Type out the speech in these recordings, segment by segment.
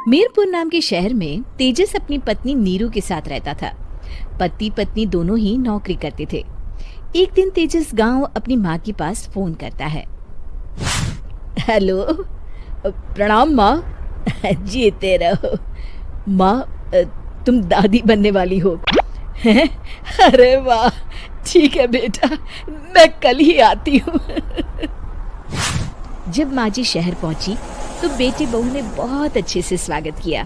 मीरपुर नाम के शहर में तेजस अपनी पत्नी नीरू के साथ रहता था। पति पत्नी दोनों ही नौकरी करते थे। एक दिन तेजस गांव अपनी माँ के पास फोन करता है। हेलो, प्रणाम माँ। जीते रहो माँ, तुम दादी बनने वाली हो। अरे वाह, ठीक है बेटा, मैं कल ही आती हूँ। जब माँ जी शहर पहुंची तो बेटी बहू ने बहुत अच्छे से स्वागत किया।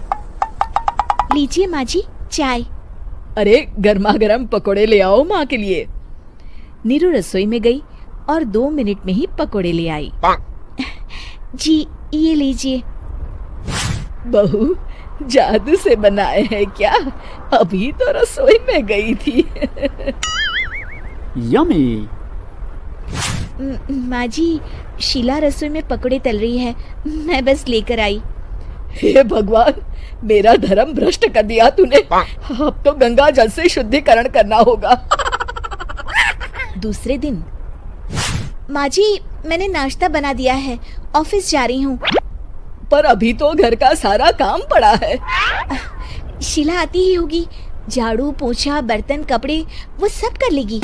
लीजिए माँ जी चाय। अरे गर्मा गर्म पकोड़े ले आओ माँ के लिए। नीरू रसोई में गई और 2 मिनट में ही पकोड़े ले आई। जी ये लीजिए। बहू जादू से बनाए हैं क्या? अभी तो रसोई में गई थी। यम्मी। माँ जी शीला रसोई में पकोड़े तल रही है, मैं बस लेकर आई। हे भगवान, मेरा धर्म भ्रष्ट कर दिया तूने। अब तो गंगा जल से शुद्धिकरण करना होगा। दूसरे दिन, माँ जी मैंने नाश्ता बना दिया है, ऑफिस जा रही हूँ। पर अभी तो घर का सारा काम पड़ा है। शीला आती ही होगी, झाड़ू पोछा बर्तन कपड़े वो सब कर लेगी।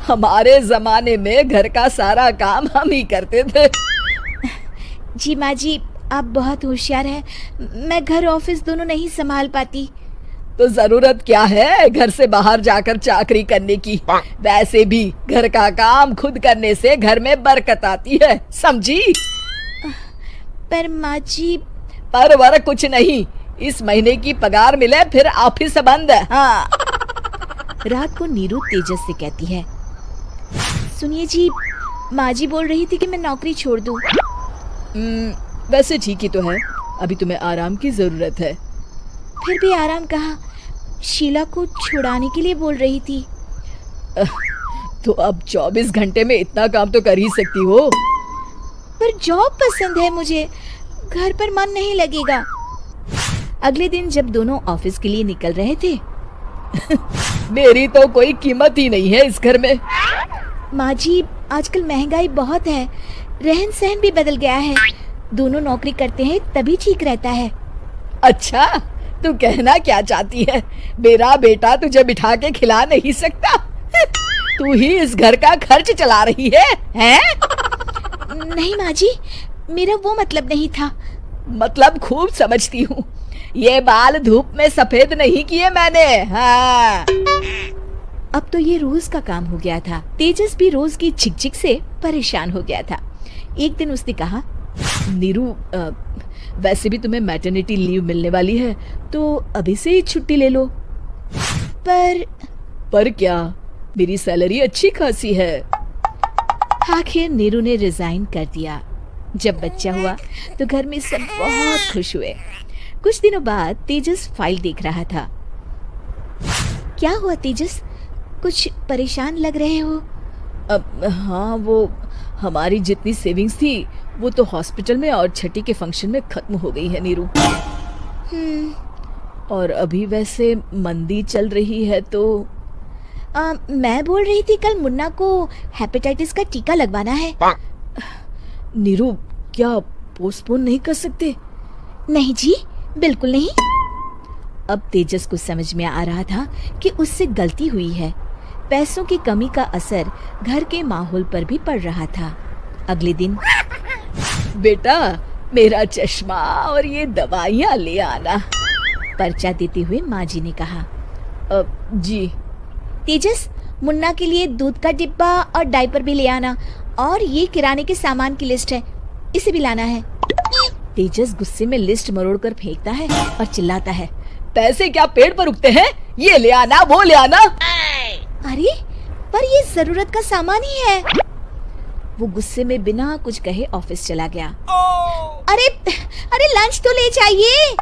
हमारे जमाने में घर का सारा काम हम ही करते थे। जी माँ जी आप बहुत होशियार हैं, मैं घर ऑफिस दोनों नहीं संभाल पाती। तो जरूरत क्या है घर से बाहर जाकर चाकरी करने की? वैसे भी घर का काम खुद करने से घर में बरकत आती है, समझी? पर माँ जी। पर वर कुछ नहीं, इस महीने की पगार मिले फिर ऑफिस बंद। हाँ। रात को नीरू तेजस से कहती है, सुनिए जी, माँ जी बोल रही थी कि मैं नौकरी छोड़ दूं। वैसे ठीक ही तो है, अभी तुम्हें आराम की जरूरत है। फिर भी आराम कहाँ, शीला को छुड़ाने के लिए बोल रही थी। तो अब 24 घंटे में इतना काम तो कर ही सकती हो। पर जॉब पसंद है मुझे, घर पर मन नहीं लगेगा। अगले दिन जब दोनों ऑफिस के लिए निकल रहे थे मेरी तो कोई कीमत ही नहीं है इस घर में। माँ जी आजकल महंगाई बहुत है, रहन सहन भी बदल गया है, दोनों नौकरी करते हैं तभी ठीक रहता है। अच्छा, तू कहना क्या चाहती है? मेरा बेटा तुझे बिठा के खिला नहीं सकता? तू ही इस घर का खर्च चला रही है, हैं? नहीं माँ जी, मेरा वो मतलब नहीं था। मतलब खूब समझती हूँ, ये बाल धूप में सफेद नहीं किए मैंने। हाँ। अब तो ये रोज का काम हो गया था। तेजस भी रोज की झिकझिक से परेशान हो गया था। एक दिन उसने कहा, नीरू, वैसे भी तुम्हें मैटरनिटी लीव मिलने वाली है, तो अभी से ही छुट्टी ले लो। पर क्या, मेरी सैलरी अच्छी खासी है। आखिर नीरू ने रिजाइन कर दिया। जब बच्चा हुआ तो घर में सब बहुत खुश हुए। कुछ दिनों बाद तेजस फाइल देख रहा था। क्या हुआ तेजस, कुछ परेशान लग रहे हो? हाँ, वो हमारी जितनी सेविंग्स थी वो तो हॉस्पिटल में और छठी के फंक्शन में खत्म हो गई है नीरू। और अभी वैसे मंदी चल रही है तो मैं बोल रही थी कल मुन्ना को हेपेटाइटिस का टीका लगवाना है। नीरू, क्या पोस्टपोन नहीं कर सकते? नहीं जी, बिल्कुल नहीं। अब तेजस को समझ में आ रहा था कि उससे गलती हुई है। पैसों की कमी का असर घर के माहौल पर भी पड़ रहा था। अगले दिन, बेटा मेरा चश्मा और ये दवाइयाँ ले आना। पर्चा देते हुए माँ जी ने कहा। जी। तेजस, मुन्ना के लिए दूध का डिब्बा और डायपर भी ले आना, और ये किराने के सामान की लिस्ट है, इसे भी लाना है। तेजस गुस्से में लिस्ट मरोड़ कर फेंकता है और चिल्लाता है, पैसे क्या पेड़ पर उगते हैं? ये ले आना, वो ले आना। अरे पर ये जरूरत का सामान ही है। वो गुस्से में बिना कुछ कहे ऑफिस चला गया। अरे लंच तो ले जाइए।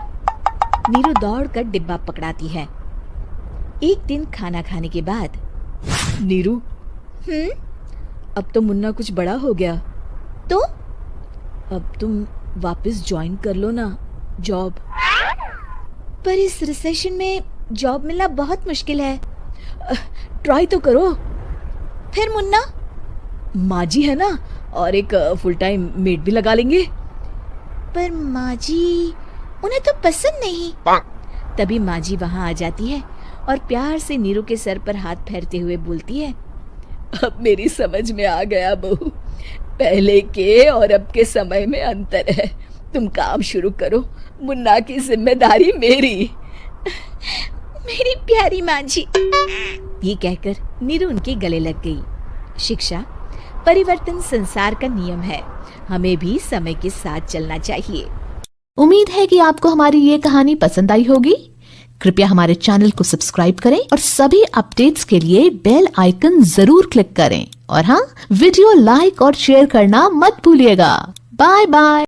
नीरू दौड़कर डिब्बा पकड़ाती है। एक दिन खाना खाने के बाद, नीरू, अब तो मुन्ना कुछ बड़ा हो गया, तो अब तुम वापस ज्वाइन कर लो ना जॉब। पर इस रिसेशन में जॉब मिलना बहुत मुश्किल है। ट्राई तो करो। फिर मुन्ना? माँ जी है ना, और एक फुल टाइम मेड भी लगा लेंगे। पर माँ जी उन्हें तो पसंद नहीं। तभी माँ जी वहाँ आ जाती है और प्यार से नीरू के सर पर हाथ फेरते हुए बोलती है, अब मेरी समझ में आ गया बहू, पहले के और अब के समय में अंतर है। तुम काम शुरू करो, मुन्ना की जिम्मेदारी मेरी। मेरी प्यारी माँ जी। ये कहकर नीरू उनके गले लग गई। शिक्षा, परिवर्तन संसार का नियम है, हमें भी समय के साथ चलना चाहिए। उम्मीद है कि आपको हमारी ये कहानी पसंद आई होगी। कृपया हमारे चैनल को सब्सक्राइब करें और सभी अपडेट्स के लिए बेल आइकन जरूर क्लिक करें। और हाँ, वीडियो लाइक और शेयर करना मत भूलिएगा। Bye bye.